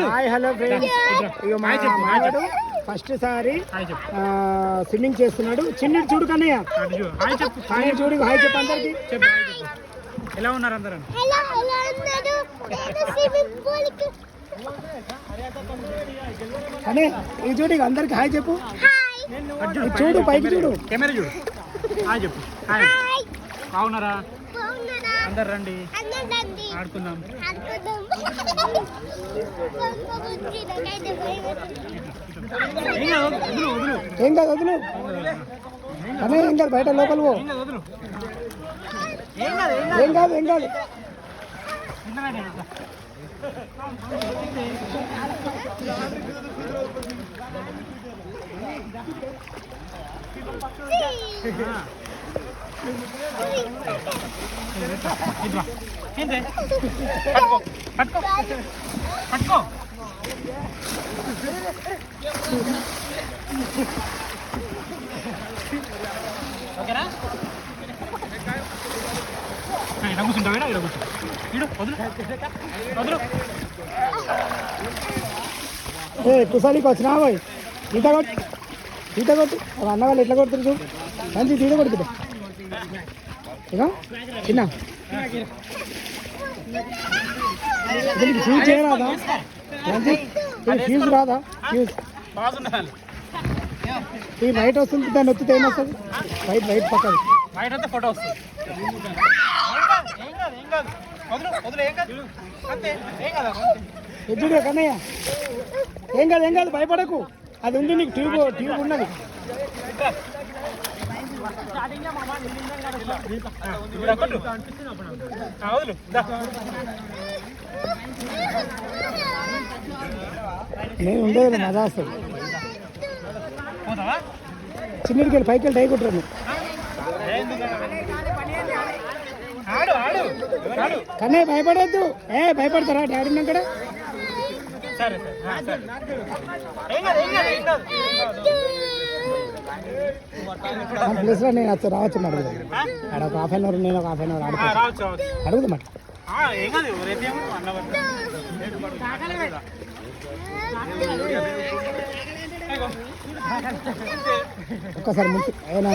Hi hello friends, ఇక మావాడు first సారి swimming చేస్తున్నాడు. చిన్న చూడు కన్నయ్య, చూడు హాయ్ చెప్పు అందరికి. ఎలా ఉన్నారు అందరూ? కానీ ఈ చూడు అందరికి హాయ్ చెప్పు. చూడు పైకి చూడు, కెమెరా చూడు, హాయ్ చెప్పు. హాయ్, బాగున్నారా? అందరు రండి ఆడుకుందాం. ఏం కాదు వదులు అనే, ఏం కాదు బయట లోపల పో. ఏం కాదు ఏం కాదు. పట్టుకో పట్టుకో. ఓకేనా? ఇలా కూర్చుంటావు, ఇలా కూర్చో. ఇడు వదులు వదులు. ఏ కుసాలికి వచ్చినా పోయి ఈత కొట్టు, ఈత కొట్టు. అన్న వాళ్ళు ఎట్లా కొడుతున్నారు చూడు, మంచి ఈత కొడుతుంది. ఇక చిన్న దీనికి ఫ్యూజ్ చేయరాదా? మంచి ఫ్యూజ్ రాదా? ఫ్యూజ్ ఈ వైట్ వస్తుంది, దాన్ని వస్తుంది ఏమొస్తుంది? వైట్ వైట్ పక్కన వైట్ వస్తే ఫోటో వస్తుంది. ఎదురు కన్నయ్య, ఏం కాదు ఏం కాదు, భయపడకు. అది ఉంది నీకు, ట్యూబ్ ట్యూబ్ ఉన్నది. నేను ఉండేది మజా వస్తుంది. చిన్నడికి వెళ్ళి పైకి వెళ్ళి డై కొట్టరు. కన్నయ్య భయపడద్దు. భయపడతారా డాడీ ఉన్నాక? ప్లేస్లో నేను వచ్చి రావచ్చు మరి. అక్కడ ఒక హాఫ్ అన్ అవర్, నేను ఒక హాఫ్ అన్ అవర్ అడుగుతా మాట. ఒక్కసారి ముందు ఏనా